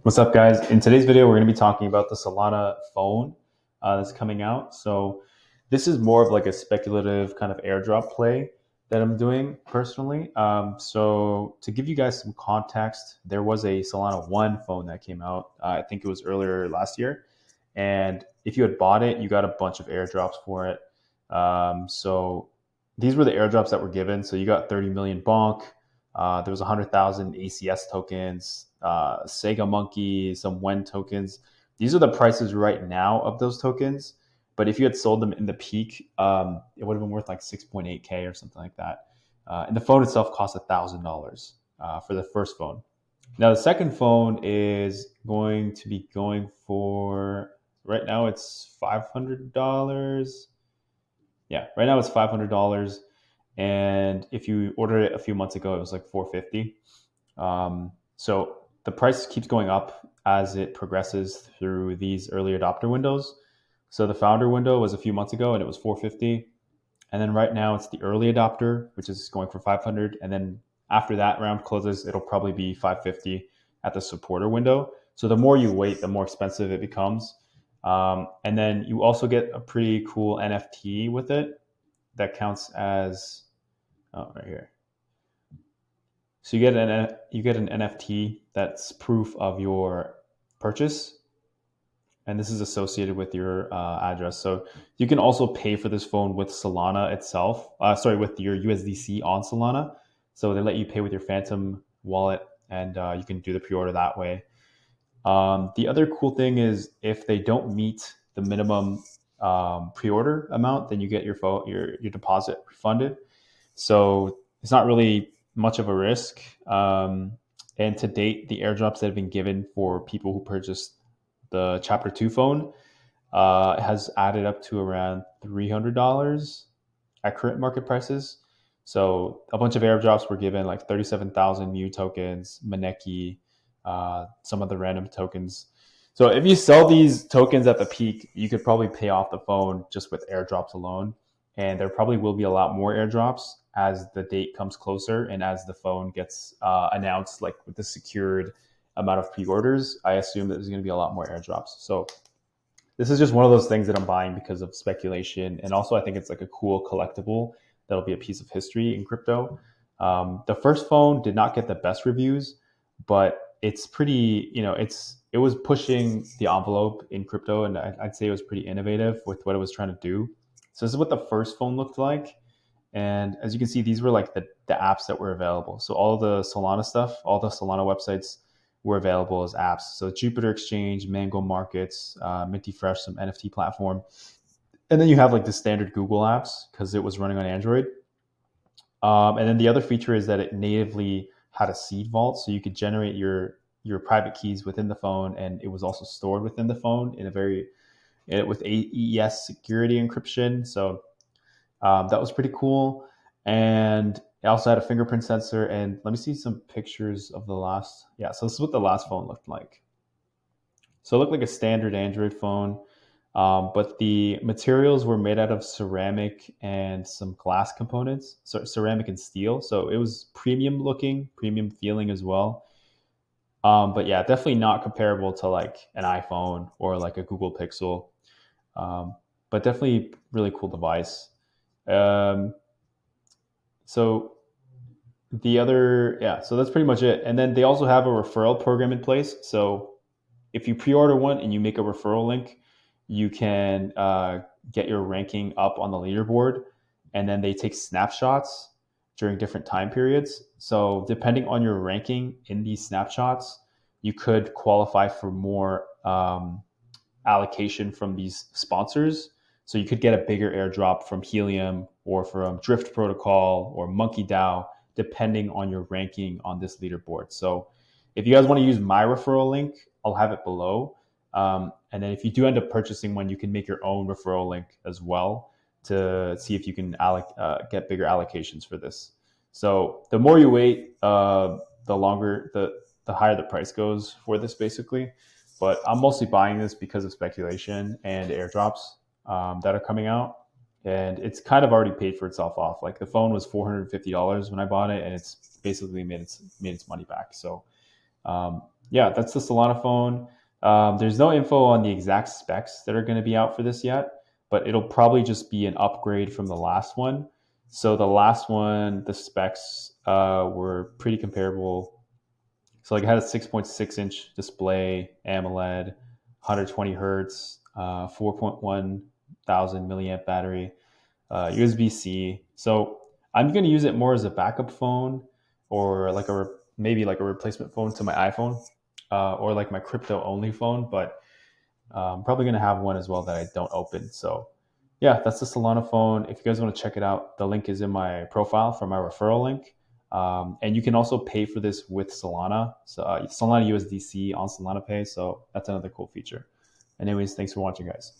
What's up, guys? In today's video, we're going to be talking about the Solana phone that's coming out. So this is more of like a speculative kind of airdrop play that I'm doing personally. So to give you guys some context, there was a Solana 1 phone that came out. I think it was earlier last year. And if you had bought it, you got a bunch of airdrops for it. So these were the airdrops that were given. So you got 30 million bonk. There was 100,000 ACS tokens, Sega Monkey, some WEN tokens. These are the prices right now of those tokens. But if you had sold them in the peak, it would have been worth like 6.8K or something like that. And the phone itself cost $1,000 for the first phone. Now the second phone is going to be going for, right now it's $500. Yeah, right now it's $500. And if you ordered it a few months ago, it was like $450. So the price keeps going up as it progresses through these early adopter windows. So the founder window was a few months ago and it was $450. And then right now it's the early adopter, which is going for $500. And then after that round closes, it'll probably be $550 at the supporter window. So the more you wait, the more expensive it becomes. And then you also get a pretty cool NFT with it that counts as, right here. So you get an NFT that's proof of your purchase, and this is associated with your address. So you can also pay for this phone with Solana itself. With your USDC on Solana. So they let you pay with your Phantom wallet, and you can do the pre-order that way. The other cool thing is if they don't meet the minimum pre-order amount, then you get your deposit refunded. So it's not really much of a risk. And to date, the airdrops that have been given for people who purchased the Chapter 2 phone has added up to around $300 at current market prices. So a bunch of airdrops were given, like 37,000 Mu tokens, Maneki, some of the random tokens. So if you sell these tokens at the peak, you could probably pay off the phone just with airdrops alone. And there probably will be a lot more airdrops as the date comes closer and as the phone gets announced, like with the secured amount of pre-orders. I assume that there's going to be a lot more airdrops. So this is just one of those things that I'm buying because of speculation. And also I think it's like a cool collectible that'll be a piece of history in crypto. The first phone did not get the best reviews, but it's pretty, it was pushing the envelope in crypto, and I'd say it was pretty innovative with what it was trying to do. So this is what the first phone looked like. And as you can see, these were like the apps that were available. So all the Solana stuff, all the Solana websites were available as apps. So Jupiter Exchange, Mango Markets, Minty Fresh, some NFT platform. And then you have like the standard Google apps because it was running on Android. And then the other feature is that it natively had a seed vault. So you could generate your private keys within the phone, and it was also stored within the phone in with AES security encryption. So that was pretty cool. And it also had a fingerprint sensor. And let me see some pictures of the last. Yeah, so this is what the last phone looked like. So it looked like a standard Android phone, but the materials were made out of ceramic and some glass components, so ceramic and steel. So it was premium looking, premium feeling as well. But yeah, definitely not comparable to like an iPhone or like a Google Pixel. But definitely really cool device. So so that's pretty much it. And then they also have a referral program in place. So if you pre-order one and you make a referral link, you can get your ranking up on the leaderboard. And then they take snapshots during different time periods. So depending on your ranking in these snapshots, you could qualify for more allocation from these sponsors. So you could get a bigger airdrop from Helium or from Drift Protocol or Monkey DAO, depending on your ranking on this leaderboard. So if you guys want to use my referral link, I'll have it below. And then if you do end up purchasing one, you can make your own referral link as well to see if you can get bigger allocations for this. So the more you wait, the longer, the higher the price goes for this basically. But I'm mostly buying this because of speculation and airdrops that are coming out. And it's kind of already paid for itself off. Like the phone was $450 when I bought it, and it's basically made its money back. So Yeah, that's the Solana phone. There's no info on the exact specs that are going to be out for this yet, but it'll probably just be an upgrade from the last one. So the last one, the specs were pretty comparable. So like it had a 6.6-inch display, AMOLED, 120 hertz, 4.1 thousand milliamp battery, USB-C. So I'm going to use it more as a backup phone, or like maybe like a replacement phone to my iPhone, or like my crypto only phone. But I'm probably going to have one as well that I don't open. So yeah, that's the Solana phone. If you guys want to check it out, the link is in my profile for my referral link. And you can also pay for this with Solana. So Solana USDC on Solana Pay. So that's another cool feature. Anyways, thanks for watching, guys.